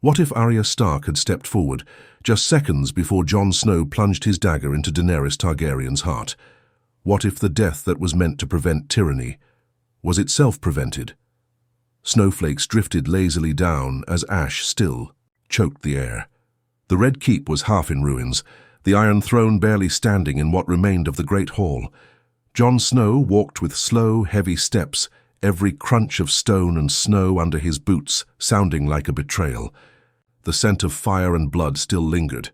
What if Arya Stark had stepped forward, just seconds before Jon Snow plunged his dagger into Daenerys Targaryen's heart? What if the death that was meant to prevent tyranny was itself prevented? Snowflakes drifted lazily down as ash still choked the air. The Red Keep was half in ruins, the Iron Throne barely standing in what remained of the Great Hall. Jon Snow walked with slow, heavy steps, every crunch of stone and snow under his boots sounding like a betrayal. The scent of fire and blood still lingered,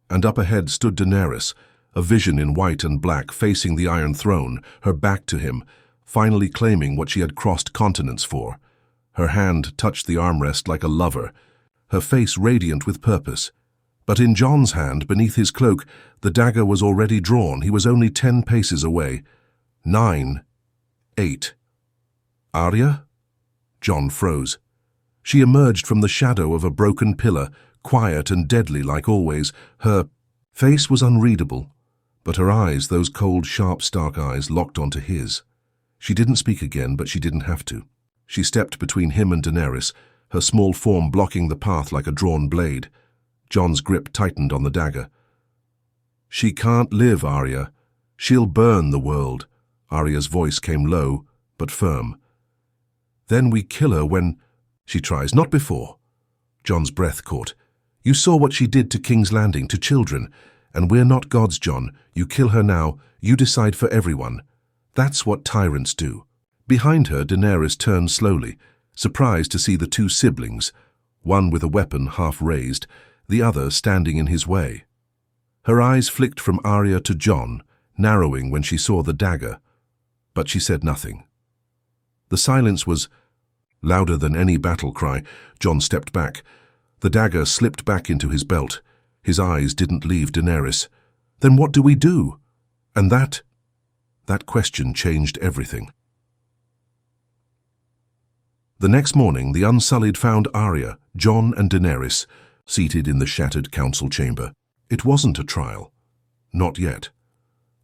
and up ahead stood Daenerys, a vision in white and black facing the Iron Throne, her back to him, finally claiming what she had crossed continents for. Her hand touched the armrest like a lover, her face radiant with purpose. But in Jon's hand, beneath his cloak, the dagger was already drawn. He was only 10 paces away. 9, 8. Arya? Jon froze. She emerged from the shadow of a broken pillar, quiet and deadly like always. Her face was unreadable, but her eyes, those cold, sharp, stark eyes, locked onto his. She didn't speak again, but she didn't have to. She stepped between him and Daenerys, her small form blocking the path like a drawn blade. Jon's grip tightened on the dagger. "She can't live, Arya. She'll burn the world." Arya's voice came low, but firm. "Then we kill her when she tries, not before." Jon's breath caught. "You saw what she did to King's Landing, to children. And we're not gods, Jon. You kill her now, you decide for everyone. That's what tyrants do." Behind her, Daenerys turned slowly, surprised to see the two siblings, one with a weapon half raised, the other standing in his way. Her eyes flicked from Arya to Jon, narrowing when she saw the dagger, but she said nothing. The silence was louder than any battle cry. Jon stepped back. The dagger slipped back into his belt. His eyes didn't leave Daenerys. "Then what do we do?" And that question changed everything. The next morning, the Unsullied found Arya, Jon and Daenerys seated in the shattered council chamber. It wasn't a trial. Not yet.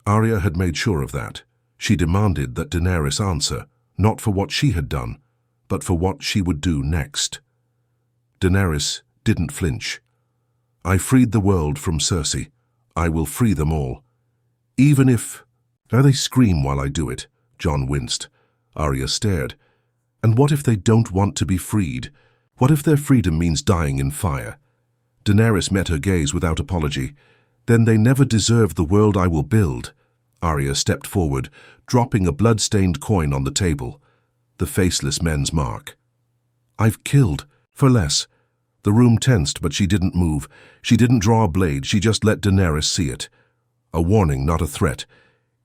Arya had made sure of that. She demanded that Daenerys answer, not for what she had done, but for what she would do next. Daenerys didn't flinch. "I freed the world from Cersei. I will free them all. Even if they scream while I do it." Jon winced. Arya stared. "And what if they don't want to be freed? What if their freedom means dying in fire?" Daenerys met her gaze without apology. "Then they never deserve the world I will build." Arya stepped forward, dropping a blood-stained coin on the table. The faceless men's mark. "I've killed, for less." The room tensed, but she didn't move. She didn't draw a blade, she just let Daenerys see it. A warning, not a threat.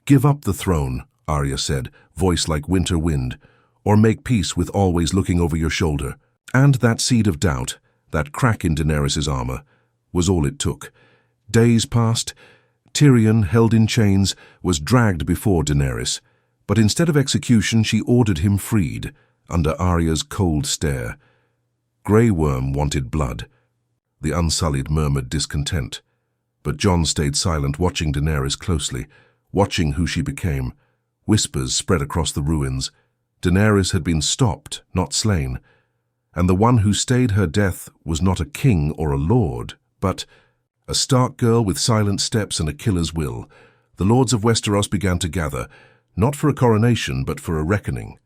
"Give up the throne," Arya said, voice like winter wind, "or make peace with always looking over your shoulder." And that seed of doubt, that crack in Daenerys' armor, was all it took. Days passed. Tyrion, held in chains, was dragged before Daenerys, but instead of execution she ordered him freed, under Arya's cold stare. Grey Worm wanted blood. The Unsullied murmured discontent, but Jon stayed silent, watching Daenerys closely, watching who she became. Whispers spread across the ruins. Daenerys had been stopped, not slain, and the one who stayed her death was not a king or a lord, but a Stark girl with silent steps and a killer's will. The lords of Westeros began to gather, not for a coronation, but for a reckoning.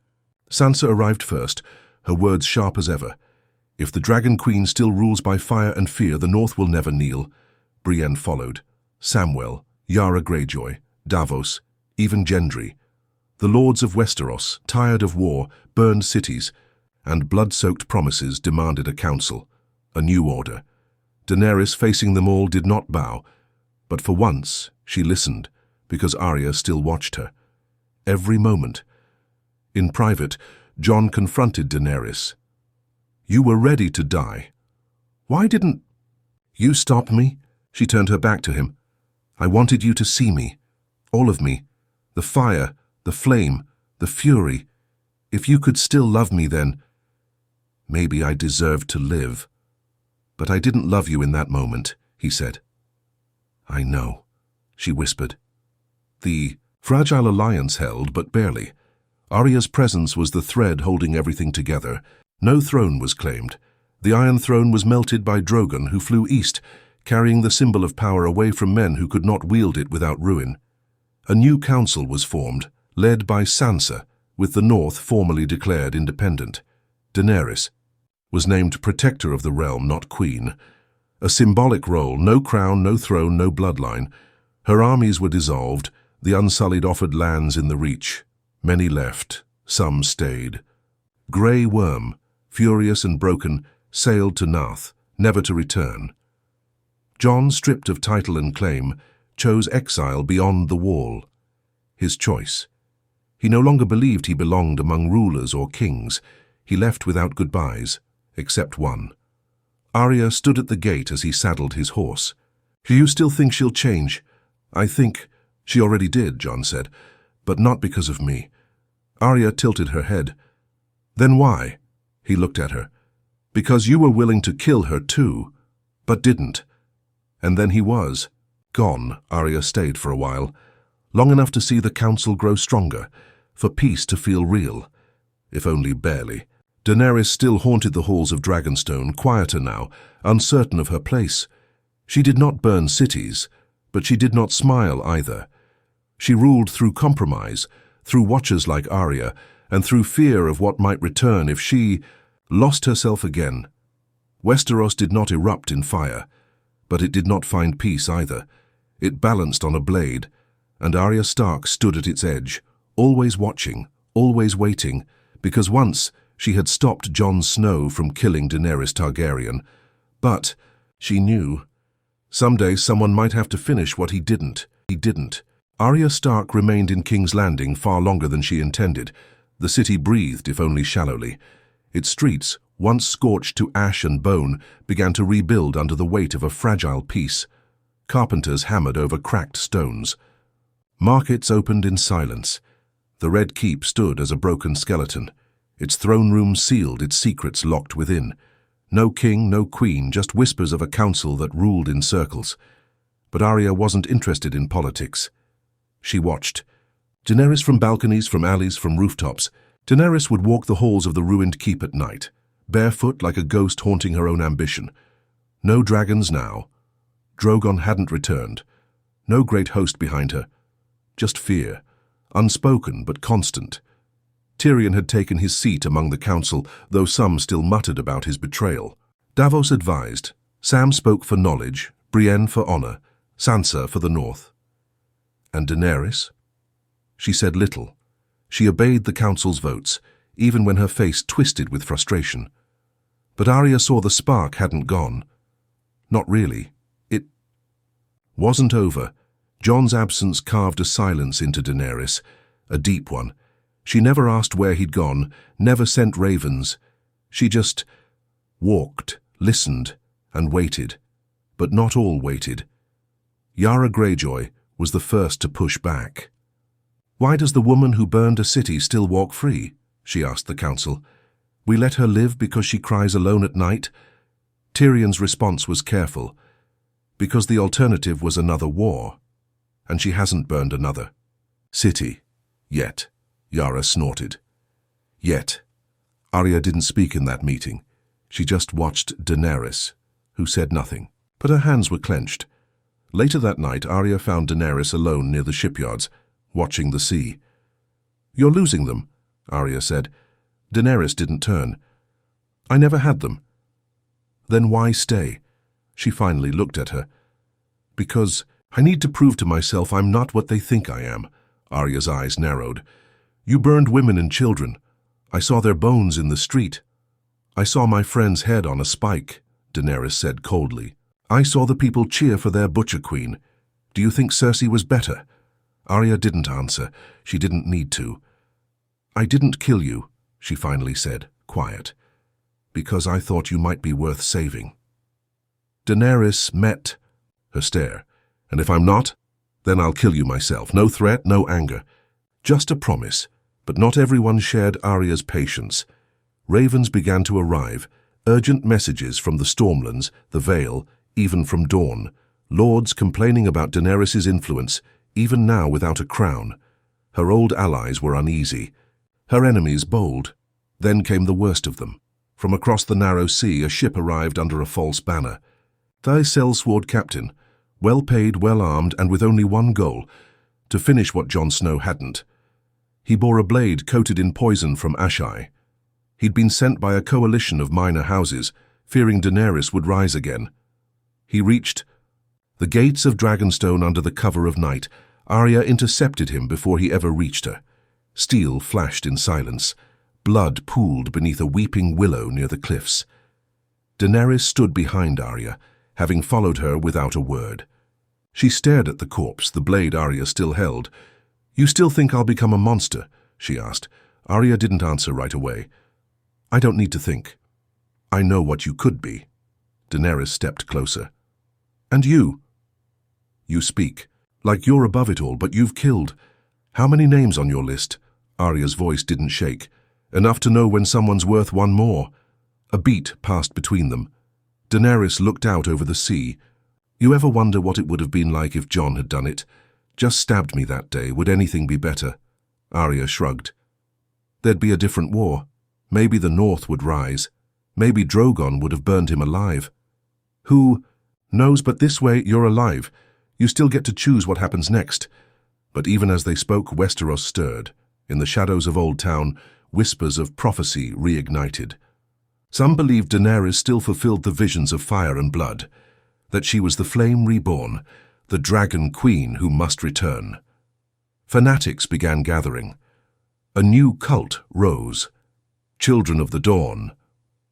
Sansa arrived first, her words sharp as ever. "If the Dragon Queen still rules by fire and fear, the North will never kneel." Brienne followed. Samwell, Yara Greyjoy, Davos, even Gendry. The lords of Westeros, tired of war, burned cities, and blood-soaked promises demanded a council, a new order. Daenerys, facing them all, did not bow, but for once she listened, because Arya still watched her. Every moment. In private, Jon confronted Daenerys. "You were ready to die. Why didn't you stop me?" She turned her back to him. "I wanted you to see me, all of me, the fire, the flame, the fury. If you could still love me then, maybe I deserved to live. But I didn't love you in that moment," he said. "I know," she whispered. The fragile alliance held, but barely. Arya's presence was the thread holding everything together. No throne was claimed. The Iron Throne was melted by Drogon, who flew east, carrying the symbol of power away from men who could not wield it without ruin. A new council was formed, led by Sansa, with the North formally declared independent. Daenerys was named protector of the realm, not queen. A symbolic role, no crown, no throne, no bloodline. Her armies were dissolved, the Unsullied offered lands in the Reach. Many left, some stayed. Grey Worm, furious and broken, sailed to Narth, never to return. Jon, stripped of title and claim, chose exile beyond the Wall. His choice. He no longer believed he belonged among rulers or kings. He left without goodbyes, except one. Arya stood at the gate as he saddled his horse. "Do you still think she'll change?" "I think she already did," Jon said, "but not because of me." Arya tilted her head. "Then why?" He looked at her. "Because you were willing to kill her too, but didn't." And then he was. Gone, Arya stayed for a while, long enough to see the council grow stronger, for peace to feel real, if only barely. Daenerys still haunted the halls of Dragonstone, quieter now, uncertain of her place. She did not burn cities, but she did not smile either. She ruled through compromise, through watchers like Arya, and through fear of what might return if she lost herself again. Westeros did not erupt in fire, but it did not find peace either. It balanced on a blade, and Arya Stark stood at its edge, always watching, always waiting, because once she had stopped Jon Snow from killing Daenerys Targaryen. But she knew someday someone might have to finish what he didn't. Arya Stark remained in King's Landing far longer than she intended. The city breathed, if only shallowly. Its streets, once scorched to ash and bone, began to rebuild under the weight of a fragile peace. Carpenters hammered over cracked stones. Markets opened in silence. The Red Keep stood as a broken skeleton, its throne room sealed, its secrets locked within. No king, no queen, just whispers of a council that ruled in circles. But Arya wasn't interested in politics. She watched. Daenerys from balconies, from alleys, from rooftops. Daenerys would walk the halls of the ruined keep at night, barefoot like a ghost haunting her own ambition. No dragons now. Drogon hadn't returned. No great host behind her. Just fear, unspoken but constant. Tyrion had taken his seat among the council, though some still muttered about his betrayal. Davos advised. Sam spoke for knowledge, Brienne for honor, Sansa for the north. And Daenerys? She said little. She obeyed the council's votes, even when her face twisted with frustration. But Arya saw the spark hadn't gone. Not really. It wasn't over. Jon's absence carved a silence into Daenerys, a deep one. She never asked where he'd gone, never sent ravens. She just walked, listened, and waited. But not all waited. Yara Greyjoy was the first to push back. "Why does the woman who burned a city still walk free?" she asked the council. "We let her live because she cries alone at night?" Tyrion's response was careful. "Because the alternative was another war. And she hasn't burned another city. Yet." Yara snorted. Yet. Arya didn't speak in that meeting. She just watched Daenerys, who said nothing. But her hands were clenched. Later that night, Arya found Daenerys alone near the shipyards, watching the sea. "You're losing them," Arya said. Daenerys didn't turn. "I never had them." "Then why stay?" She finally looked at her. "Because I need to prove to myself I'm not what they think I am." Arya's eyes narrowed. "You burned women and children. I saw their bones in the street." "I saw my friend's head on a spike," Daenerys said coldly. "I saw the people cheer for their butcher queen. Do you think Cersei was better?" Arya didn't answer. She didn't need to. "I didn't kill you," she finally said, quiet, "because I thought you might be worth saving." Daenerys met her stare. "And if I'm not, then I'll kill you myself. No threat, no anger. Just a promise." But not everyone shared Arya's patience. Ravens began to arrive, urgent messages from the Stormlands, the Vale, even from Dorne. Lords complaining about Daenerys' influence, even now without a crown. Her old allies were uneasy. Her enemies bold. Then came the worst of them. From across the narrow sea, a ship arrived under a false banner. Thy sellsword captain, well paid, well armed, and with only one goal, to finish what Jon Snow hadn't. He bore a blade coated in poison from Ashai. He'd been sent by a coalition of minor houses, fearing Daenerys would rise again. He reached the gates of Dragonstone under the cover of night. Arya intercepted him before he ever reached her. Steel flashed in silence. Blood pooled beneath a weeping willow near the cliffs. Daenerys stood behind Arya, having followed her without a word. She stared at the corpse, the blade Arya still held. "You still think I'll become a monster?" she asked. Arya didn't answer right away. "I don't need to think. I know what you could be." Daenerys stepped closer. "And you? You speak like you're above it all, but you've killed. How many names on your list?" Arya's voice didn't shake. "Enough to know when someone's worth one more." A beat passed between them. Daenerys looked out over the sea. "You ever wonder what it would have been like if Jon had done it? Just stabbed me that day. Would anything be better?" Arya shrugged. "There'd be a different war. Maybe the North would rise. Maybe Drogon would have burned him alive. Who knows, but this way you're alive. You still get to choose what happens next." But even as they spoke, Westeros stirred. In the shadows of Old Town, whispers of prophecy reignited. Some believed Daenerys still fulfilled the visions of fire and blood, that she was the flame reborn, the dragon queen who must return. Fanatics began gathering. A new cult rose, Children of the Dawn,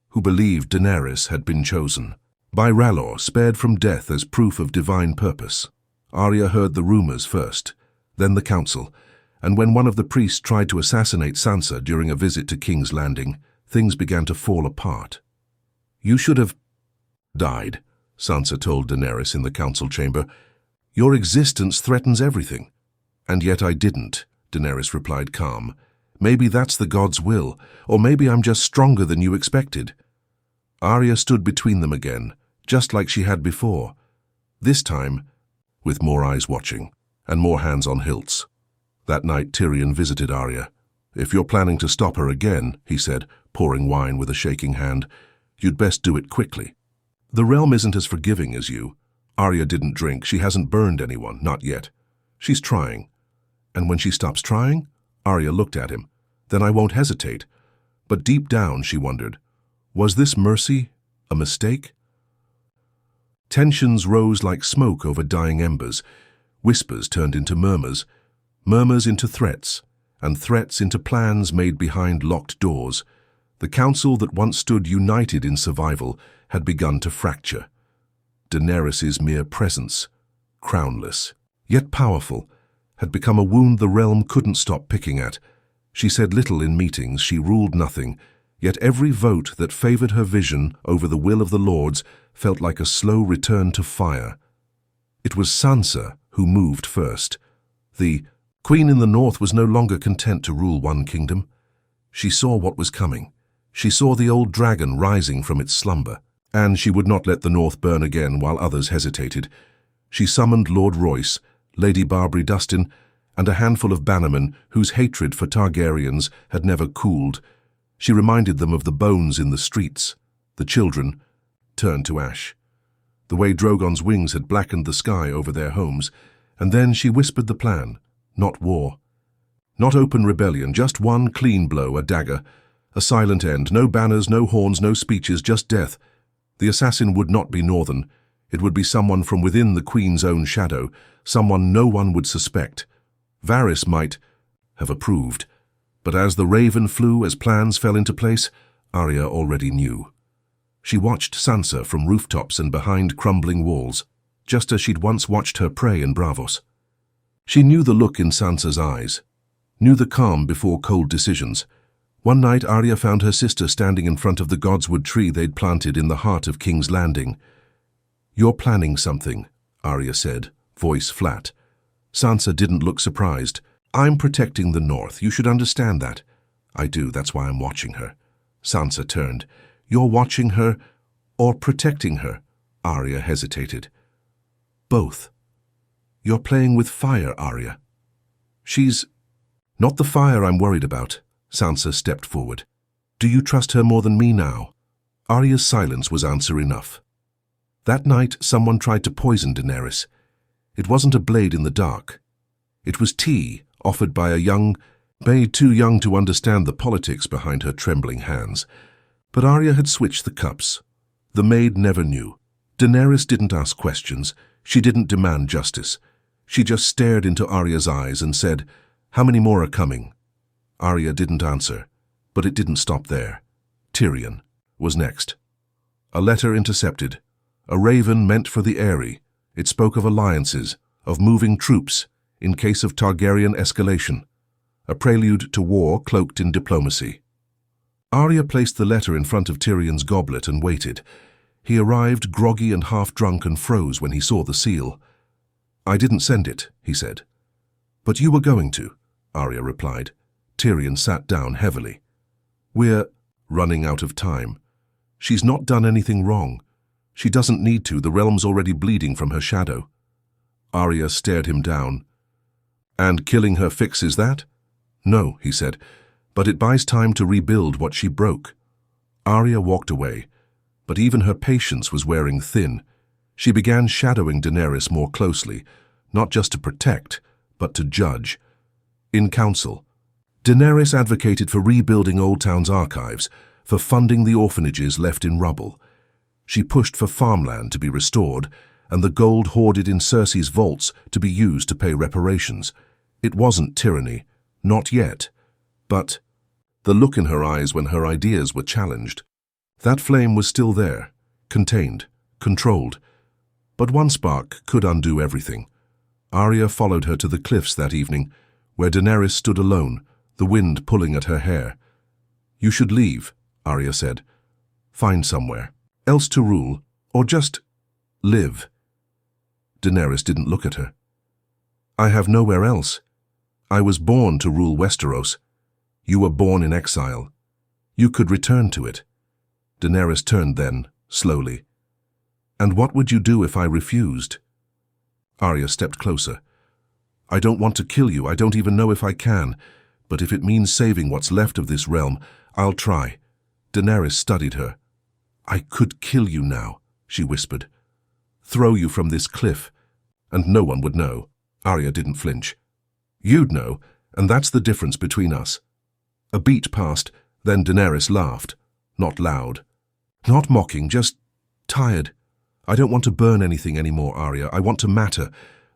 who believed Daenerys had been chosen. By R'hllor, spared from death as proof of divine purpose. Arya heard the rumors first, then the council, and when one of the priests tried to assassinate Sansa during a visit to King's Landing, things began to fall apart. "You should have died," Sansa told Daenerys in the council chamber. "Your existence threatens everything." "And yet I didn't," Daenerys replied calm. "Maybe that's the gods' will, or maybe I'm just stronger than you expected." Arya stood between them again, just like she had before. This time, with more eyes watching, and more hands on hilts. That night Tyrion visited Arya. "If you're planning to stop her again," he said, pouring wine with a shaking hand, "you'd best do it quickly. The realm isn't as forgiving as you." Arya didn't drink. She hasn't burned anyone, not yet. She's trying. And when she stops trying, Arya looked at him. "Then I won't hesitate." But deep down she wondered, was this mercy a mistake? Tensions rose like smoke over dying embers. Whispers turned into murmurs, murmurs into threats, and threats into plans made behind locked doors. The council that once stood united in survival had begun to fracture. Daenerys' mere presence, crownless, yet powerful, had become a wound the realm couldn't stop picking at. She said little in meetings, she ruled nothing, yet every vote that favored her vision over the will of the lords felt like a slow return to fire. It was Sansa who moved first. The Queen in the North was no longer content to rule one kingdom. She saw what was coming. She saw the old dragon rising from its slumber, and she would not let the North burn again while others hesitated. She summoned Lord Royce, Lady Barbary Dustin, and a handful of bannermen whose hatred for Targaryens had never cooled. She reminded them of the bones in the streets. The children turned to ash, the way Drogon's wings had blackened the sky over their homes, and then she whispered the plan. Not war. Not open rebellion, just one clean blow, a dagger. A silent end, no banners, no horns, no speeches, just death. The assassin would not be Northern. It would be someone from within the Queen's own shadow, someone no one would suspect. Varys might have approved, but as the raven flew, as plans fell into place, Arya already knew. She watched Sansa from rooftops and behind crumbling walls, just as she'd once watched her prey in Braavos. She knew the look in Sansa's eyes, knew the calm before cold decisions. One night Arya found her sister standing in front of the godswood tree they'd planted in the heart of King's Landing. "You're planning something," Arya said, voice flat. Sansa didn't look surprised. "I'm protecting the North. You should understand that." "I do. That's why I'm watching her." Sansa turned. "You're watching her or protecting her?" Arya hesitated. "Both. You're playing with fire, Arya." "She's not the fire I'm worried about." Sansa stepped forward. "Do you trust her more than me now?" Arya's silence was answer enough. That night, someone tried to poison Daenerys. It wasn't a blade in the dark. It was tea offered by a young maid too young to understand the politics behind her trembling hands. But Arya had switched the cups. The maid never knew. Daenerys didn't ask questions. She didn't demand justice. She just stared into Arya's eyes and said, "How many more are coming?" Arya didn't answer, but it didn't stop there. Tyrion was next. A letter intercepted. A raven meant for the Eyrie. It spoke of alliances, of moving troops, in case of Targaryen escalation. A prelude to war cloaked in diplomacy. Arya placed the letter in front of Tyrion's goblet and waited. He arrived groggy and half-drunk and froze when he saw the seal. "I didn't send it," he said. "But you were going to," Arya replied. Tyrion sat down heavily. "We're running out of time. She's not done anything wrong. She doesn't need to. The realm's already bleeding from her shadow." Arya stared him down. "And killing her fixes that?" "No," he said, "but it buys time to rebuild what she broke." Arya walked away, but even her patience was wearing thin. She began shadowing Daenerys more closely, not just to protect, but to judge. In council, Daenerys advocated for rebuilding Old Town's archives, for funding the orphanages left in rubble. She pushed for farmland to be restored, and the gold hoarded in Cersei's vaults to be used to pay reparations. It wasn't tyranny, not yet, but the look in her eyes when her ideas were challenged. That flame was still there, contained, controlled. But one spark could undo everything. Arya followed her to the cliffs that evening, where Daenerys stood alone, the wind pulling at her hair. "You should leave," Arya said. "Find somewhere else to rule, or just live." Daenerys didn't look at her. "I have nowhere else. I was born to rule Westeros. You were born in exile. You could return to it." Daenerys turned then, slowly. "And what would you do if I refused?" Arya stepped closer. "I don't want to kill you. I don't even know if I can. But if it means saving what's left of this realm, I'll try." Daenerys studied her. "I could kill you now," she whispered. "Throw you from this cliff, and no one would know." Arya didn't flinch. "You'd know, and that's the difference between us." A beat passed, then Daenerys laughed. Not loud. Not mocking, just tired. "I don't want to burn anything anymore, Arya. I want to matter.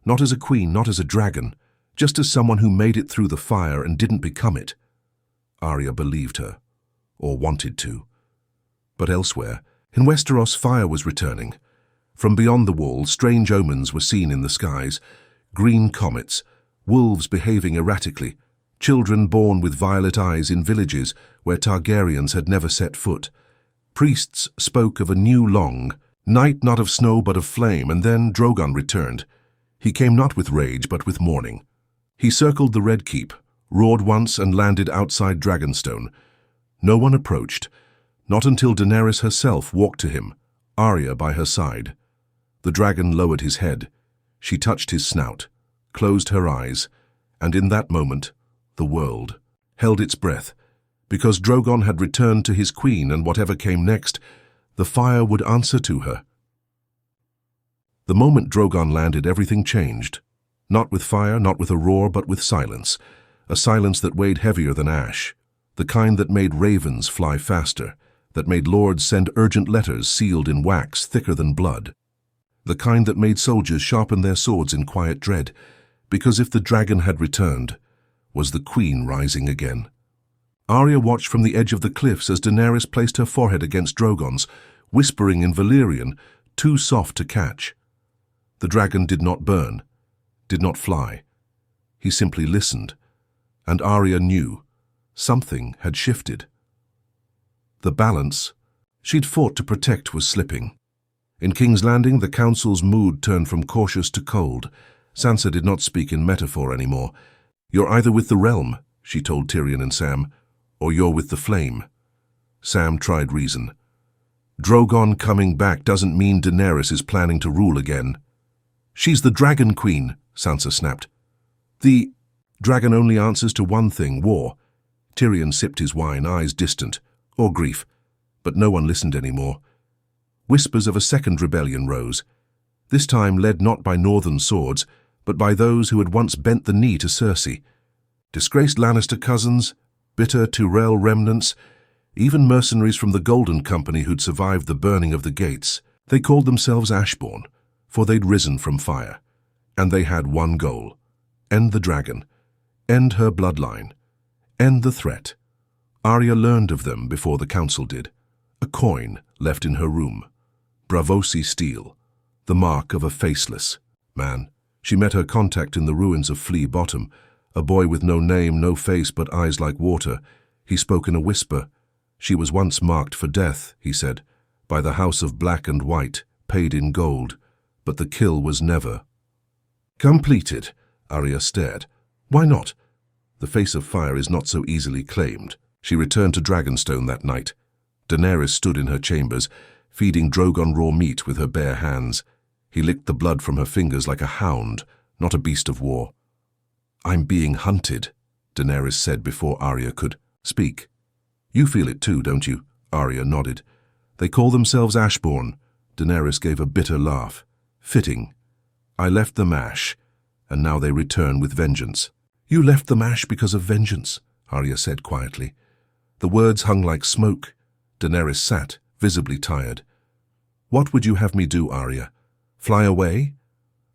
Not as a queen, not as a dragon. Just as someone who made it through the fire and didn't become it." Arya believed her. Or wanted to. But elsewhere, in Westeros, fire was returning. From beyond the wall, strange omens were seen in the skies. Green comets, wolves behaving erratically, children born with violet eyes in villages where Targaryens had never set foot. Priests spoke of a new long night, not of snow but of flame, and then Drogon returned. He came not with rage but with mourning. He circled the Red Keep, roared once and landed outside Dragonstone. No one approached, not until Daenerys herself walked to him, Arya by her side. The dragon lowered his head. She touched his snout, closed her eyes, and in that moment, the world held its breath, because Drogon had returned to his queen, and whatever came next, the fire would answer to her. The moment Drogon landed, everything changed. Not with fire, not with a roar, but with silence. A silence that weighed heavier than ash. The kind that made ravens fly faster, that made lords send urgent letters sealed in wax thicker than blood. The kind that made soldiers sharpen their swords in quiet dread, because if the dragon had returned, was the queen rising again. Arya watched from the edge of the cliffs as Daenerys placed her forehead against Drogon's, whispering in Valyrian, too soft to catch. The dragon did not burn, did not fly. He simply listened, and Arya knew something had shifted. The balance she'd fought to protect was slipping. In King's Landing, the council's mood turned from cautious to cold. Sansa did not speak in metaphor anymore. "You're either with the realm," she told Tyrion and Sam, "or you're with the flame." Sam tried reason. "Drogon coming back doesn't mean Daenerys is planning to rule again." "She's the Dragon Queen," Sansa snapped. "The dragon only answers to one thing, war." Tyrion sipped his wine, eyes distant. "Or grief." But no one listened anymore. Whispers of a second rebellion rose, this time led not by northern swords, but by those who had once bent the knee to Cersei. Disgraced Lannister cousins, bitter Tyrell remnants, even mercenaries from the Golden Company who'd survived the burning of the gates. They called themselves Ashborn, for they'd risen from fire. And they had one goal: end the dragon, end her bloodline, end the threat. Arya learned of them before the council did. A coin left in her room. Bravosi steel, the mark of a faceless man. She met her contact in the ruins of Flea Bottom, a boy with no name, no face, but eyes like water. He spoke in a whisper. She was once marked for death, he said, by the House of Black and White, paid in gold, but the kill was never completed. Arya stared. Why not? The face of fire is not so easily claimed. She returned to Dragonstone that night. Daenerys stood in her chambers, feeding Drogon raw meat with her bare hands. He licked the blood from her fingers like a hound, not a beast of war. I'm being hunted, Daenerys said before Arya could speak. You feel it too, don't you? Arya nodded. They call themselves Ashborn. Daenerys gave a bitter laugh. Fitting. I left the Mash, and now they return with vengeance. You left the Mash because of vengeance, Arya said quietly. The words hung like smoke. Daenerys sat, visibly tired. What would you have me do, Arya? Fly away?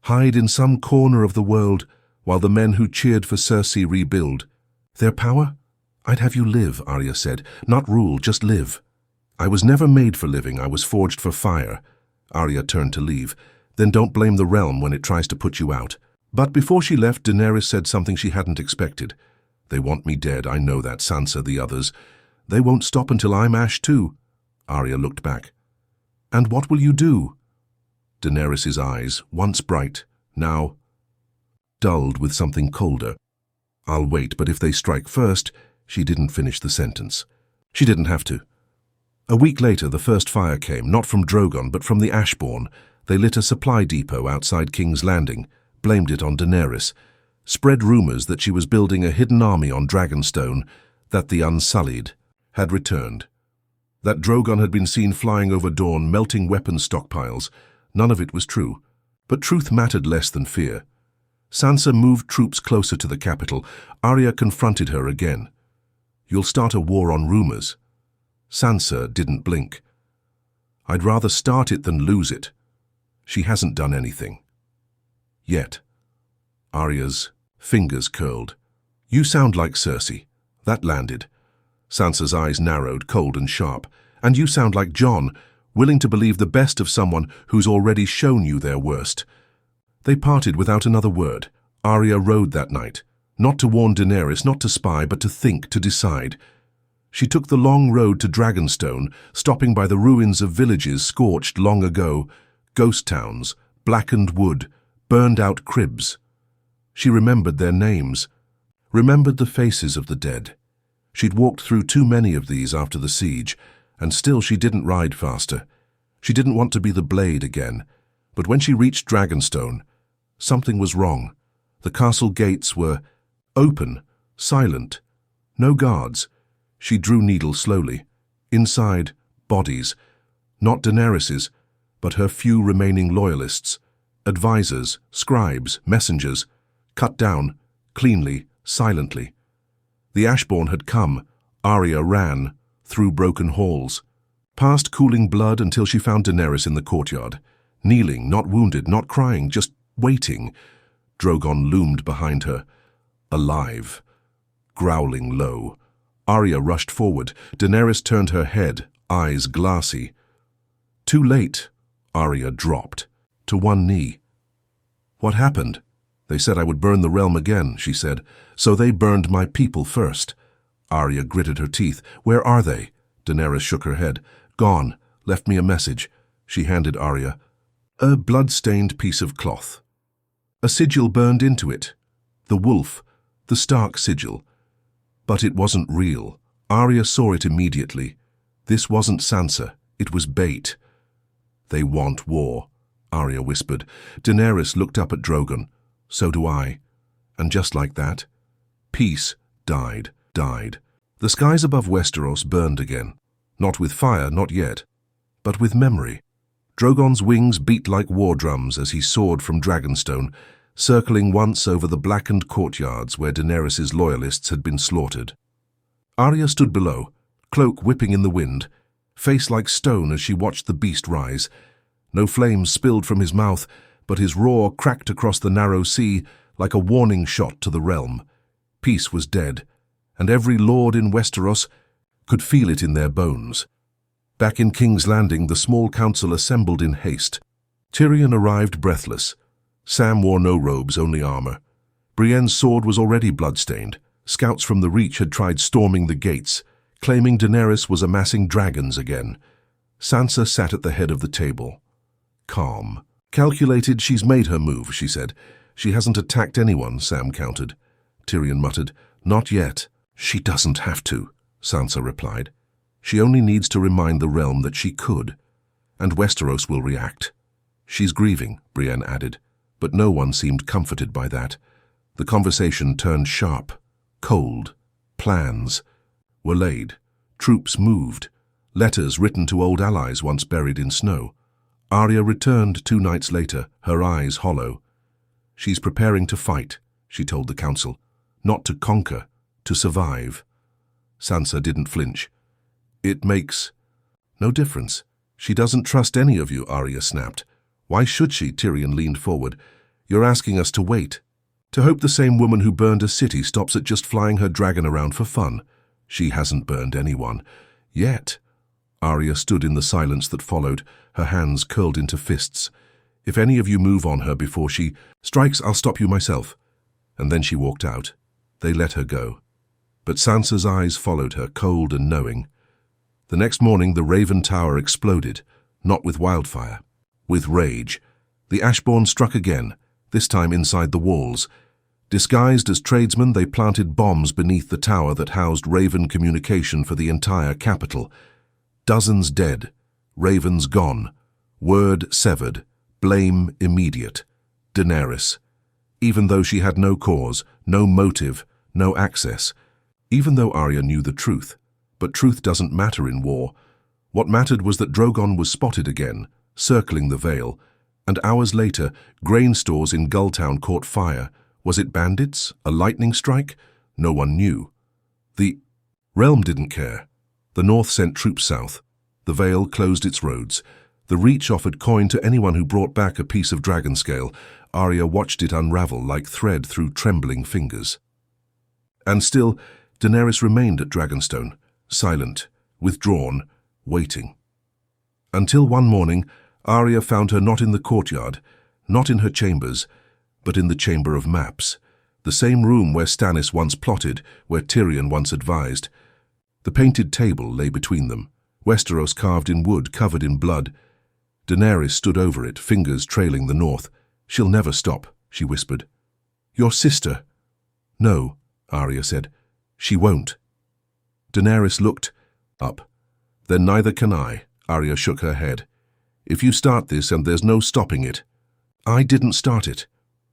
Hide in some corner of the world while the men who cheered for Cersei rebuild? Their power? I'd have you live, Arya said. Not rule, just live. I was never made for living, I was forged for fire. Arya turned to leave. Then don't blame the realm when it tries to put you out. But before she left, Daenerys said something she hadn't expected. They want me dead, I know that, Sansa, the others. They won't stop until I'm Ash too. Arya looked back. And what will you do? Daenerys' eyes, once bright, now dulled with something colder. I'll wait, but if they strike first, she didn't finish the sentence. She didn't have to. A week later, the first fire came, not from Drogon, but from the Ashborn. They lit a supply depot outside King's Landing, blamed it on Daenerys, spread rumors that she was building a hidden army on Dragonstone, that the Unsullied had returned, that Drogon had been seen flying over Dorne, melting weapons stockpiles. None of it was true, but truth mattered less than fear. Sansa moved troops closer to the capital. Arya confronted her again. You'll start a war on rumors. Sansa didn't blink. I'd rather start it than lose it. She hasn't done anything. Yet. Arya's fingers curled. You sound like Cersei. That landed. Sansa's eyes narrowed, cold and sharp. And you sound like Jon, willing to believe the best of someone who's already shown you their worst. They parted without another word. Arya rode that night, not to warn Daenerys, not to spy, but to think, to decide. She took the long road to Dragonstone, stopping by the ruins of villages scorched long ago, ghost towns, blackened wood, burned-out cribs. She remembered their names, remembered the faces of the dead. She'd walked through too many of these after the siege, and still she didn't ride faster. She didn't want to be the Blade again. But when she reached Dragonstone, something was wrong. The castle gates were open, silent, no guards. She drew needle slowly. Inside, bodies. Not Daenerys's, but her few remaining loyalists. Advisors, scribes, messengers. Cut down, cleanly, silently. The Ashborn had come. Arya ran, through broken halls. Past cooling blood until she found Daenerys in the courtyard. Kneeling, not wounded, not crying, just waiting. Drogon loomed behind her. Alive. Growling low. Arya rushed forward. Daenerys turned her head, eyes glassy. Too late. Arya dropped, to one knee. What happened? They said I would burn the realm again, she said. So they burned my people first. Arya gritted her teeth. Where are they? Daenerys shook her head. Gone. Left me a message. She handed Arya a blood-stained piece of cloth. A sigil burned into it. The wolf, the Stark sigil. But it wasn't real. Arya saw it immediately. This wasn't Sansa. It was bait. They want war, Arya whispered. Daenerys looked up at Drogon. So do I. And just like that, peace died. The skies above Westeros burned again. Not with fire, not yet, but with memory. Drogon's wings beat like war drums as he soared from Dragonstone, circling once over the blackened courtyards where Daenerys' loyalists had been slaughtered. Arya stood below, cloak whipping in the wind, face like stone as she watched the beast rise. No flames spilled from his mouth, but his roar cracked across the narrow sea like a warning shot to the realm. Peace was dead, and every lord in Westeros could feel it in their bones. Back in King's Landing, the small council assembled in haste. Tyrion arrived breathless. Sam wore no robes, only armor. Brienne's sword was already bloodstained. Scouts from the Reach had tried storming the gates, claiming Daenerys was amassing dragons again. Sansa sat at the head of the table. Calm. Calculated, she's made her move, she said. She hasn't attacked anyone, Sam countered. Tyrion muttered, Not yet. She doesn't have to, Sansa replied. She only needs to remind the realm that she could, and Westeros will react. She's grieving, Brienne added, but no one seemed comforted by that. The conversation turned sharp, cold. Plans were laid. Troops moved. Letters written to old allies once buried in snow. Arya returned 2 nights later, her eyes hollow. She's preparing to fight, she told the council. Not to conquer, to survive. Sansa didn't flinch. It makes no difference. She doesn't trust any of you, Arya snapped. Why should she? Tyrion leaned forward. You're asking us to wait. To hope the same woman who burned a city stops at just flying her dragon around for fun. She hasn't burned anyone. Yet. Arya stood in the silence that followed, her hands curled into fists. If any of you move on her before she strikes, I'll stop you myself. And then she walked out. They let her go. But Sansa's eyes followed her, cold and knowing. The next morning, the Raven Tower exploded, not with wildfire, with rage. The Ashborn struck again, this time inside the walls. Disguised as tradesmen, they planted bombs beneath the tower that housed Raven communication for the entire capital. Dozens dead, ravens gone, word severed, blame immediate. Daenerys. Even though she had no cause, no motive, no access. Even though Arya knew the truth. But truth doesn't matter in war. What mattered was that Drogon was spotted again, circling the Vale, and hours later, grain stores in Gulltown caught fire. Was it bandits? A lightning strike? No one knew. The realm didn't care. The North sent troops south. The Vale closed its roads. The Reach offered coin to anyone who brought back a piece of dragon scale. Arya watched it unravel like thread through trembling fingers. And still, Daenerys remained at Dragonstone, silent, withdrawn, waiting. Until one morning, Arya found her not in the courtyard, not in her chambers, but in the Chamber of Maps, the same room where Stannis once plotted, where Tyrion once advised. The painted table lay between them, Westeros carved in wood, covered in blood. Daenerys stood over it, fingers trailing the north. She'll never stop, she whispered. Your sister. No, Arya said. She won't. Daenerys looked up. Then neither can I, Arya shook her head. If you start this and there's no stopping it. I didn't start it.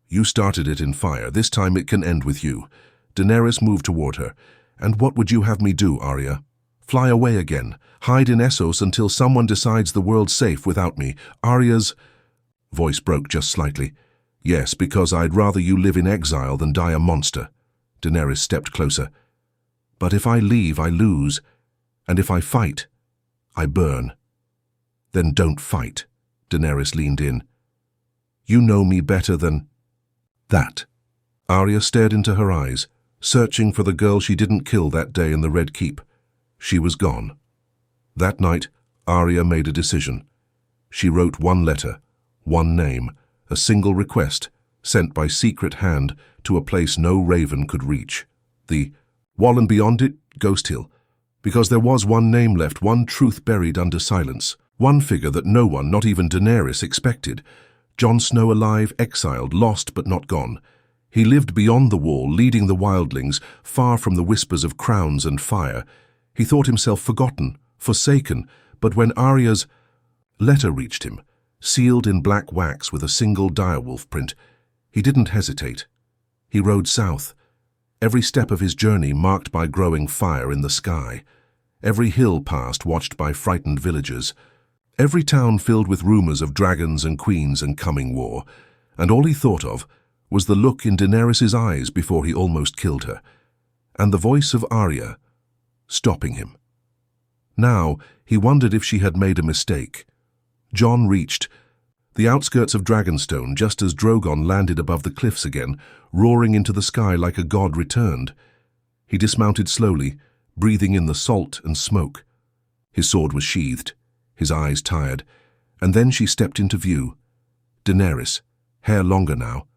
You started it in fire. This time it can end with you. Daenerys moved toward her. And what would you have me do, Arya? Fly away again. Hide in Essos until someone decides the world's safe without me. Arya's voice broke just slightly. Yes, because I'd rather you live in exile than die a monster. Daenerys stepped closer. But if I leave, I lose. And if I fight, I burn. Then don't fight. Daenerys leaned in. You know me better than that. Arya stared into her eyes, searching for the girl she didn't kill that day in the Red Keep. She was gone. That night, Arya made a decision. She wrote one letter, one name, a single request, sent by secret hand to a place no raven could reach. The wall and beyond it, Ghost Hill. Because there was one name left, one truth buried under silence, one figure that no one, not even Daenerys, expected. Jon Snow alive, exiled, lost but not gone. He lived beyond the wall, leading the wildlings, far from the whispers of crowns and fire. He thought himself forgotten, forsaken, but when Arya's letter reached him, sealed in black wax with a single direwolf print, he didn't hesitate. He rode south, every step of his journey marked by growing fire in the sky. every hill passed watched by frightened villagers, every town filled with rumors of dragons and queens and coming war, and all he thought of was the look in Daenerys' eyes before he almost killed her, and the voice of Arya stopping him. Now he wondered if she had made a mistake. Jon reached the outskirts of Dragonstone just as Drogon landed above the cliffs again, roaring into the sky like a god returned. He dismounted slowly, breathing in the salt and smoke. His sword was sheathed, his eyes tired, and then she stepped into view. Daenerys, hair longer now,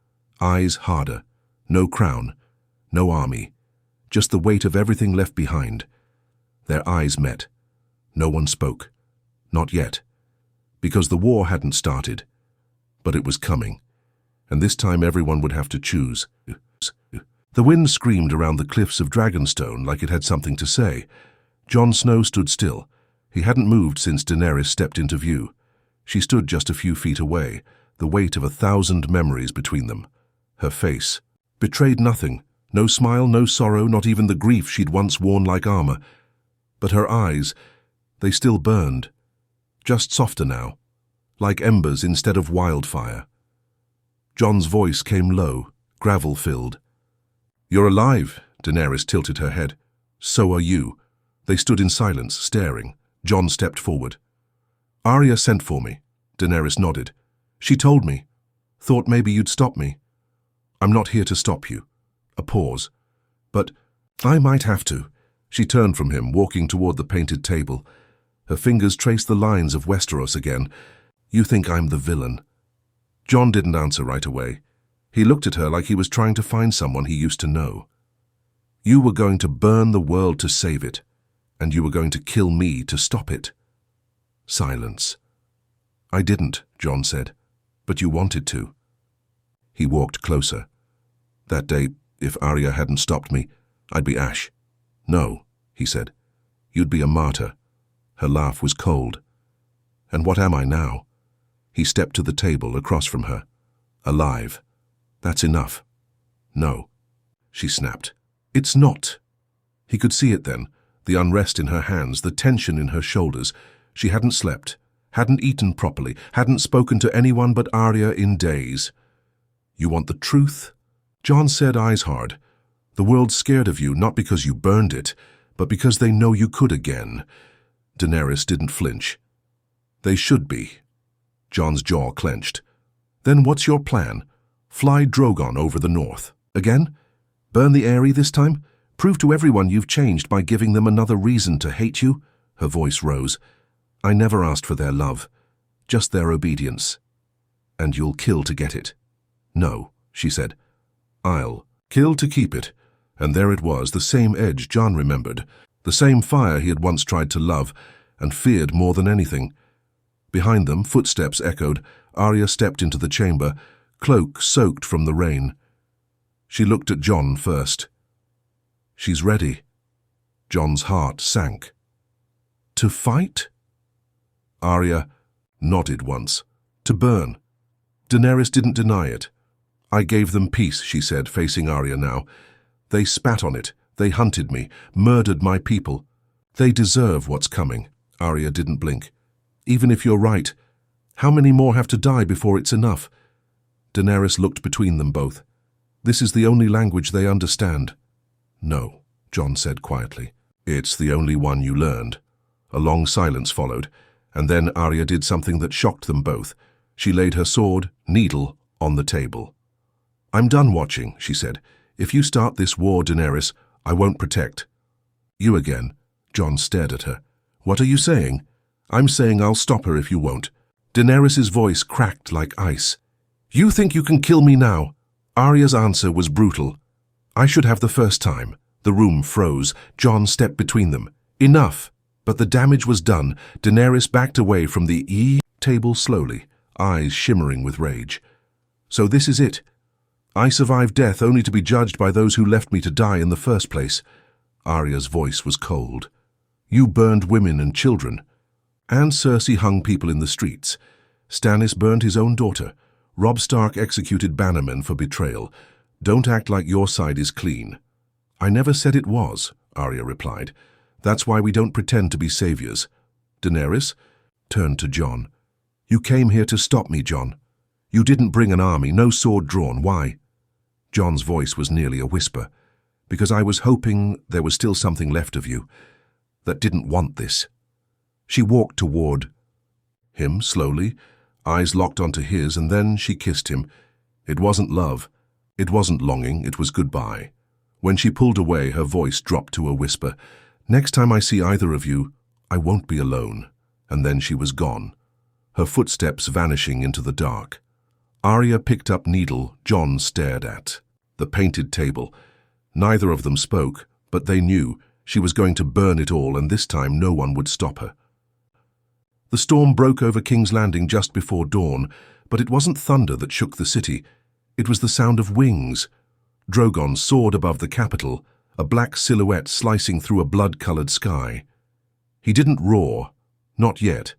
eyes harder, no crown, no army, just the weight of everything left behind. Their eyes met. No one spoke. Not yet. Because the war hadn't started. But it was coming. And this time everyone would have to choose. The wind screamed around the cliffs of Dragonstone like it had something to say. Jon Snow stood still. He hadn't moved since Daenerys stepped into view. She stood just a few feet away, the weight of 1,000 memories between them. Her face betrayed nothing. No smile, no sorrow, not even the grief she'd once worn like armor. But her eyes, they still burned. Just softer now, like embers instead of wildfire. Jon's voice came low, gravel-filled. "You're alive," Daenerys tilted her head. "So are you." They stood in silence, staring. Jon stepped forward. "Arya sent for me." Daenerys nodded. "She told me. Thought maybe you'd stop me." "I'm not here to stop you." A pause. "But I might have to." She turned from him, walking toward the painted table. Her fingers traced the lines of Westeros again. "You think I'm the villain." Jon didn't answer right away. He looked at her like he was trying to find someone he used to know. "You were going to burn the world to save it, and you were going to kill me to stop it." Silence. "I didn't," Jon said, "but you wanted to." He walked closer. "That day, if Arya hadn't stopped me, I'd be ash." "No," he said. "You'd be a martyr." Her laugh was cold. "And what am I now?" He stepped to the table across from her. "Alive. That's enough." "No," she snapped. "It's not." He could see it then, the unrest in her hands, the tension in her shoulders. She hadn't slept, hadn't eaten properly, hadn't spoken to anyone but Arya in days. "You want the truth?" Jon said, eyes hard. "The world's scared of you, not because you burned it, but because they know you could again." Daenerys didn't flinch. "They should be." Jon's jaw clenched. "Then what's your plan? Fly Drogon over the north. Again? Burn the Eyrie this time? Prove to everyone you've changed by giving them another reason to hate you?" Her voice rose. "I never asked for their love, just their obedience. And you'll kill to get it." "No," she said. "I'll kill to keep it." And there it was, the same edge Jon remembered, the same fire he had once tried to love and feared more than anything. Behind them, footsteps echoed. Arya stepped into the chamber, cloak soaked from the rain. She looked at Jon first. "She's ready." Jon's heart sank. "To fight?" Arya nodded once. "To burn." Daenerys didn't deny it. "I gave them peace," she said, facing Arya now. "They spat on it. They hunted me, murdered my people. They deserve what's coming." Arya didn't blink. "Even if you're right, how many more have to die before it's enough?" Daenerys looked between them both. "This is the only language they understand." "No," Jon said quietly. "It's the only one you learned." A long silence followed, and then Arya did something that shocked them both. She laid her sword, needle, on the table. "I'm done watching," she said. "If you start this war, Daenerys, I won't protect." "You again?" Jon stared at her. "What are you saying?" "I'm saying I'll stop her if you won't." Daenerys' voice cracked like ice. "You think you can kill me now?" Arya's answer was brutal. "I should have the first time." The room froze. Jon stepped between them. "Enough." But the damage was done. Daenerys backed away from the table slowly, eyes shimmering with rage. "So this is it? I survived death only to be judged by those who left me to die in the first place." Arya's voice was cold. "You burned women and children. And Cersei hung people in the streets. Stannis burned his own daughter. Robb Stark executed bannermen for betrayal. Don't act like your side is clean." "I never said it was," Arya replied. That's why we don't pretend to be saviors. Daenerys turned to Jon. You came here to stop me, Jon. You didn't bring an army, no sword drawn. Why? Jon's voice was nearly a whisper. Because I was hoping there was still something left of you that didn't want this. She walked toward him slowly, eyes locked onto his, and then she kissed him. It wasn't love. It wasn't longing. It was goodbye. When she pulled away, her voice dropped to a whisper. Next time I see either of you, I won't be alone. And then she was gone, her footsteps vanishing into the dark. Arya picked up needle Jon stared at. The painted table. Neither of them spoke, but they knew she was going to burn it all, and this time no one would stop her. The storm broke over King's Landing just before dawn, but it wasn't thunder that shook the city. It was the sound of wings. Drogon soared above the capital, a black silhouette slicing through a blood-colored sky. He didn't roar, not yet.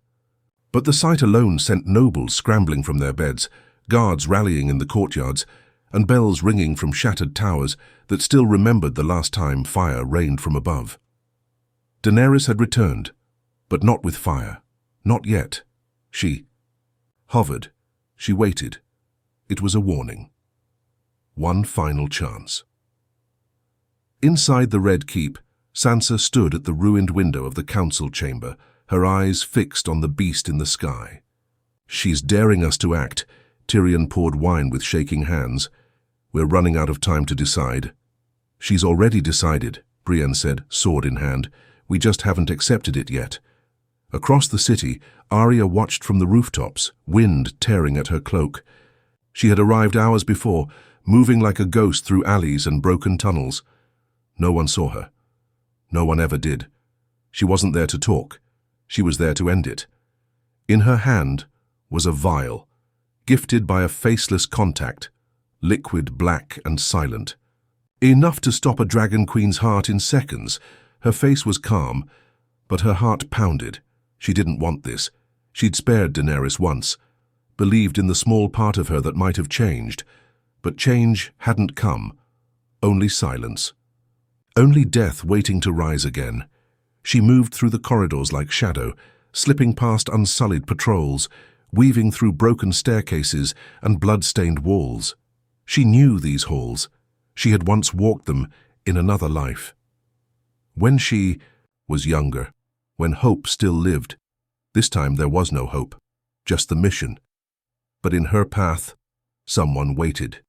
But the sight alone sent nobles scrambling from their beds, guards rallying in the courtyards, and bells ringing from shattered towers that still remembered the last time fire rained from above. Daenerys had returned, but not with fire. Not yet. She hovered. She waited. It was a warning. One final chance. Inside the Red Keep, Sansa stood at the ruined window of the council chamber, her eyes fixed on the beast in the sky. She's daring us to act. Tyrion poured wine with shaking hands. We're running out of time to decide. She's already decided, Brienne said, sword in hand. We just haven't accepted it yet. Across the city, Arya watched from the rooftops, wind tearing at her cloak. She had arrived hours before, moving like a ghost through alleys and broken tunnels. No one saw her. No one ever did. She wasn't there to talk. She was there to end it. In her hand was a vial, gifted by a faceless contact, liquid, black and silent. Enough to stop a dragon queen's heart in seconds. Her face was calm, but her heart pounded. She didn't want this. She'd spared Daenerys once, believed in the small part of her that might have changed. But change hadn't come. Only silence. Only death waiting to rise again. She moved through the corridors like shadow, slipping past unsullied patrols, weaving through broken staircases and blood-stained walls. She knew these halls. She had once walked them in another life. When she was younger, when hope still lived, this time there was no hope, just the mission. But in her path, someone waited.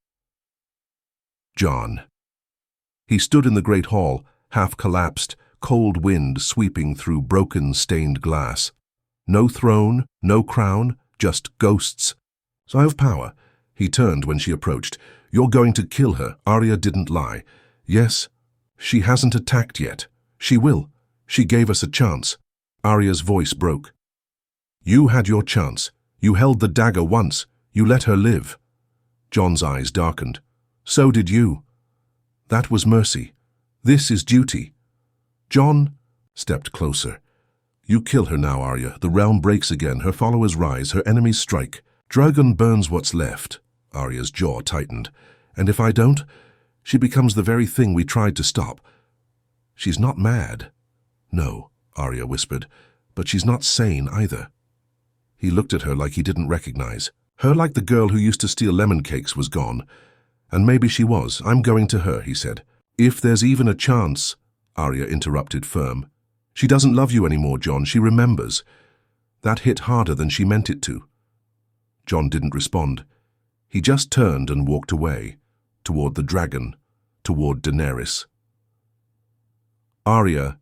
Jon. He stood in the great hall, half collapsed, cold wind sweeping through broken, stained glass. No throne, no crown, just ghosts. Sigh of power. He turned when she approached. You're going to kill her. Arya didn't lie. Yes, she hasn't attacked yet. She will. She gave us a chance. Arya's voice broke. You had your chance. You held the dagger once. You let her live. Jon's eyes darkened. So did you. That was mercy. This is duty. Jon stepped closer. You kill her now, Arya. The realm breaks again. Her followers rise. Her enemies strike. Dragon burns what's left. Arya's jaw tightened. And if I don't, she becomes the very thing we tried to stop. She's not mad. No, Arya whispered, but she's not sane either. He looked at her like he didn't recognize. Her like the girl who used to steal lemon cakes was gone. And maybe she was. I'm going to her, he said. If there's even a chance, Arya interrupted firm. She doesn't love you anymore, Jon. She remembers. That hit harder than she meant it to. Jon didn't respond. He just turned and walked away, toward the dragon, toward Daenerys. Arya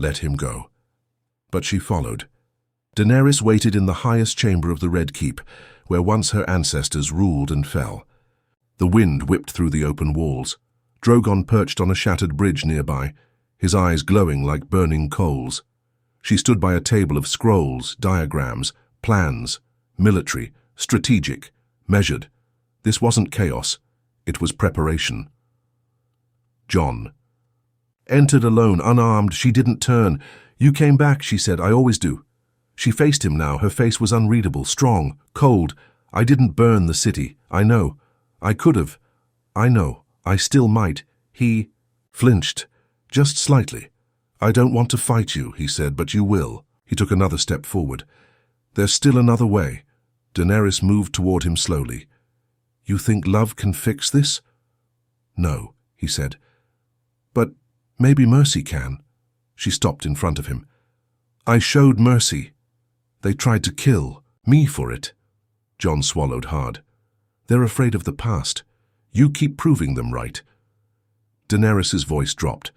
let him go, but she followed. Daenerys waited in the highest chamber of the Red Keep, where once her ancestors ruled and fell. The wind whipped through the open walls. Drogon perched on a shattered bridge nearby, his eyes glowing like burning coals. She stood by a table of scrolls, diagrams, plans, military, strategic, measured. This wasn't chaos. It was preparation. Jon entered alone, unarmed. She didn't turn. You came back, she said. I always do. She faced him now. Her face was unreadable, strong, cold. I didn't burn the city. I know. I could have. I know. I still might. He flinched, just slightly. I don't want to fight you, he said, but you will. He took another step forward. There's still another way. Daenerys moved toward him slowly. You think love can fix this? No, he said. But maybe mercy can. She stopped in front of him. I showed mercy. They tried to kill me for it. Jon swallowed hard. They're afraid of the past. You keep proving them right. Daenerys' voice dropped.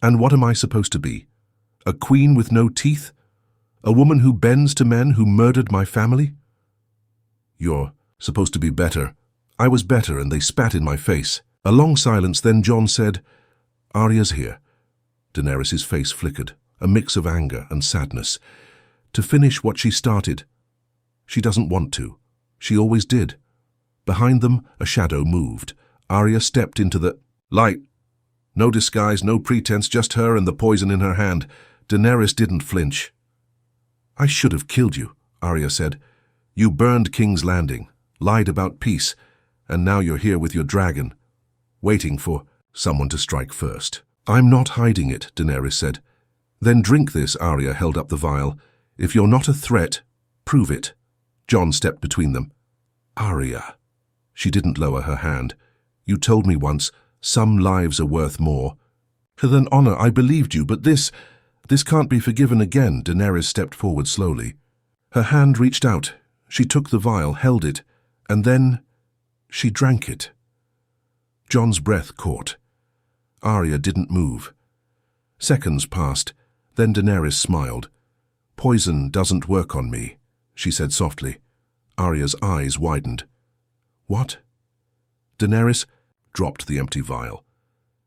And what am I supposed to be? A queen with no teeth? A woman who bends to men who murdered my family? You're supposed to be better. I was better, and they spat in my face. A long silence, then Jon said, Arya's here. Daenerys' face flickered, a mix of anger and sadness. To finish what she started. She doesn't want to. She always did. Behind them, a shadow moved. Arya stepped into the light. No disguise, no pretense, just her and the poison in her hand. Daenerys didn't flinch. I should have killed you, Arya said. You burned King's Landing, lied about peace, and now you're here with your dragon, waiting for someone to strike first. I'm not hiding it, Daenerys said. Then drink this, Arya held up the vial. If you're not a threat, prove it. Jon stepped between them. Arya. She didn't lower her hand. You told me once, some lives are worth more. Than honor, I believed you, but this can't be forgiven again. Daenerys stepped forward slowly. Her hand reached out. She took the vial, held it, and then she drank it. Jon's breath caught. Arya didn't move. Seconds passed, then Daenerys smiled. Poison doesn't work on me, she said softly. Arya's eyes widened. What? Daenerys dropped the empty vial.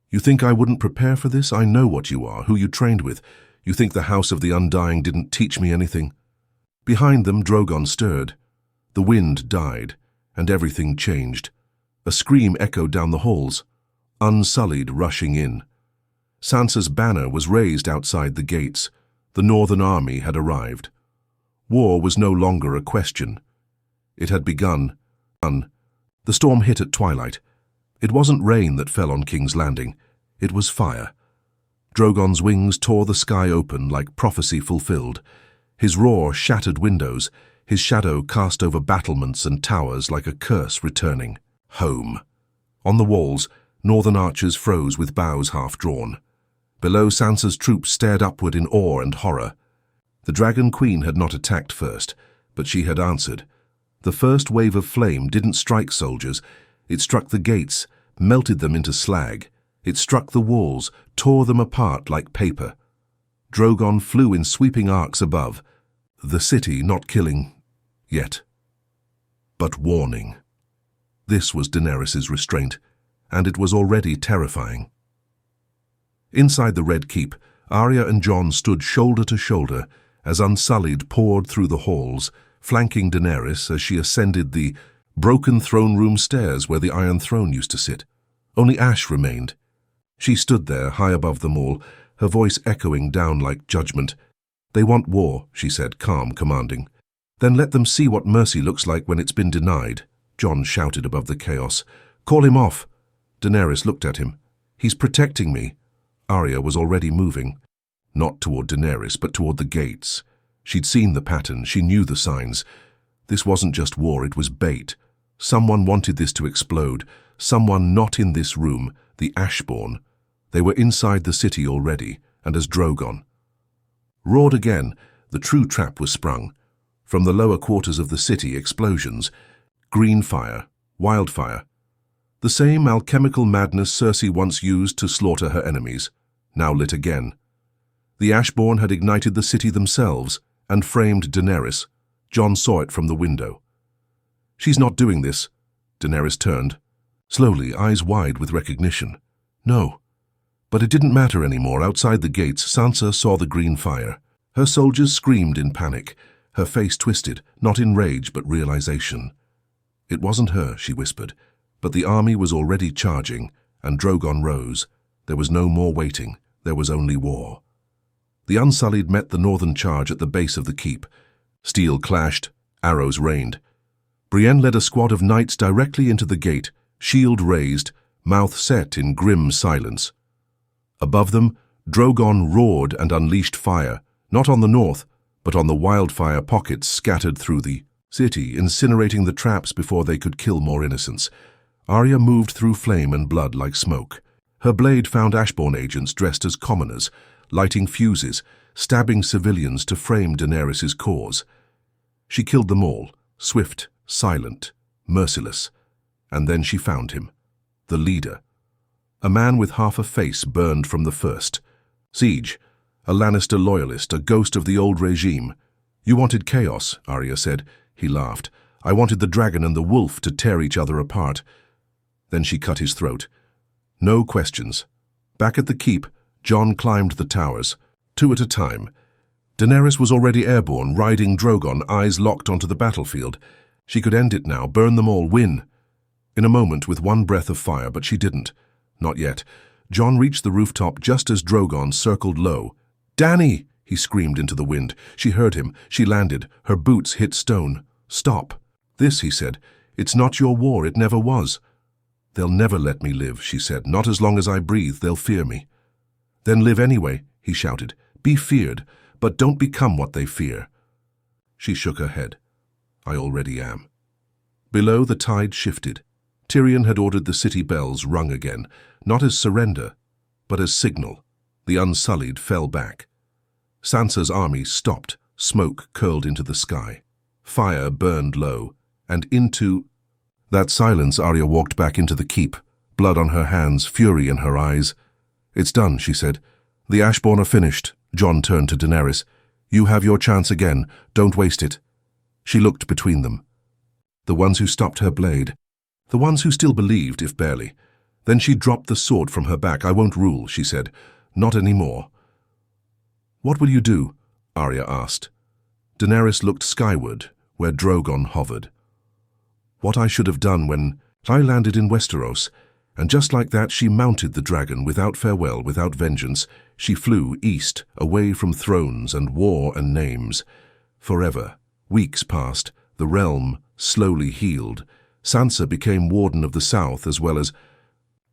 You think I wouldn't prepare for this? I know what you are, who you trained with. You think the House of the Undying didn't teach me anything? Behind them, Drogon stirred. The wind died, and everything changed. A scream echoed down the halls. Unsullied rushing in. Sansa's banner was raised outside the gates. The Northern Army had arrived. War was no longer a question. It had begun. The storm hit at twilight. It wasn't rain that fell on King's Landing. It was fire. Drogon's wings tore the sky open like prophecy fulfilled. His roar shattered windows. His shadow cast over battlements and towers like a curse returning. Home. On the walls, northern archers froze with bows half drawn. Below, Sansa's troops stared upward in awe and horror. The Dragon Queen had not attacked first, but she had answered. The first wave of flame didn't strike soldiers. It struck the gates, melted them into slag. It struck the walls, tore them apart like paper. Drogon flew in sweeping arcs above. The city not killing yet, but warning. This was Daenerys' restraint, and it was already terrifying. Inside the Red Keep, Arya and Jon stood shoulder to shoulder as Unsullied poured through the halls, flanking Daenerys as she ascended the broken throne room stairs where the Iron Throne used to sit. Only Ash remained. She stood there, high above them all, her voice echoing down like judgment. They want war, she said, calm, commanding. Then let them see what mercy looks like when it's been denied. Jon shouted above the chaos. Call him off. Daenerys looked at him. He's protecting me. Arya was already moving. Not toward Daenerys, but toward the gates. She'd seen the pattern, she knew the signs. This wasn't just war, it was bait. Someone wanted this to explode. Someone not in this room, the Ashborn. They were inside the city already, and as Drogon roared again, the true trap was sprung. From the lower quarters of the city, explosions. Green fire, wildfire. The same alchemical madness Cersei once used to slaughter her enemies, now lit again. The Ashborn had ignited the city themselves and framed Daenerys. Jon saw it from the window. She's not doing this. Daenerys turned, slowly, eyes wide with recognition. No. But it didn't matter anymore. Outside the gates, Sansa saw the green fire. Her soldiers screamed in panic, her face twisted, not in rage but realization. It wasn't her, she whispered, but the army was already charging, and Drogon rose. There was no more waiting, there was only war. The Unsullied met the northern charge at the base of the keep. Steel clashed, arrows rained. Brienne led a squad of knights directly into the gate, shield raised, mouth set in grim silence. Above them, Drogon roared and unleashed fire, not on the north, but on the wildfire pockets scattered through the city, incinerating the traps before they could kill more innocents. Arya moved through flame and blood like smoke. Her blade found Ashborn agents dressed as commoners, lighting fuses, stabbing civilians to frame Daenerys' cause. She killed them all, swift, silent, merciless. And then she found him, the leader. A man with half a face burned from the first. Siege, a Lannister loyalist, a ghost of the old regime. You wanted chaos, Arya said. He laughed. I wanted the dragon and the wolf to tear each other apart. Then she cut his throat. No questions. Back at the keep, Jon climbed the towers, 2 at a time. Daenerys was already airborne, riding Drogon, eyes locked onto the battlefield. She could end it now, burn them all, win. In a moment, with one breath of fire, but she didn't. Not yet. Jon reached the rooftop just as Drogon circled low. "Dany!" he screamed into the wind. She heard him. She landed. Her boots hit stone. "Stop." "This," he said. "It's not your war. It never was." "They'll never let me live," she said. "Not as long as I breathe. They'll fear me." "Then live anyway," he shouted. "Be feared, but don't become what they fear." She shook her head. "I already am." Below, the tide shifted. Tyrion had ordered the city bells rung again, not as surrender, but as signal. The Unsullied fell back. Sansa's army stopped. Smoke curled into the sky. Fire burned low, and into that silence Arya walked back into the keep, blood on her hands, fury in her eyes. "It's done," she said. "The Ashborn are finished." Jon turned to Daenerys. "You have your chance again. Don't waste it." She looked between them. The ones who stopped her blade. The ones who still believed, if barely. Then she dropped the sword from her back. "I won't rule," she said. "Not anymore." "What will you do?" Arya asked. Daenerys looked skyward, where Drogon hovered. "What I should have done when I landed in Westeros." And just like that, she mounted the dragon without farewell, without vengeance. She flew east, away from thrones and war and names. Forever. Weeks passed. The realm slowly healed. Sansa became Warden of the South as well as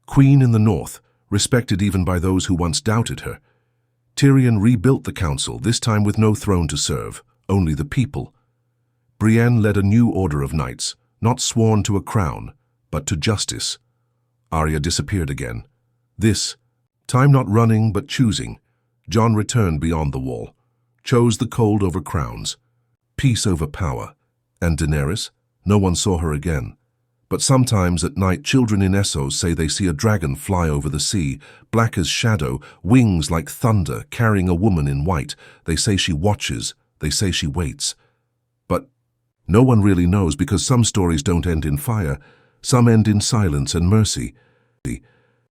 Queen in the North, respected even by those who once doubted her. Tyrion rebuilt the council, this time with no throne to serve, only the people. Brienne led a new order of knights, not sworn to a crown, but to justice. Arya disappeared again. This, time not running but choosing. Jon returned beyond the wall, chose the cold over crowns, peace over power. And Daenerys? No one saw her again. But sometimes at night children in Essos say they see a dragon fly over the sea, black as shadow, wings like thunder, carrying a woman in white. They say she watches, they say she waits. But no one really knows, because some stories don't end in fire, some end in silence and mercy.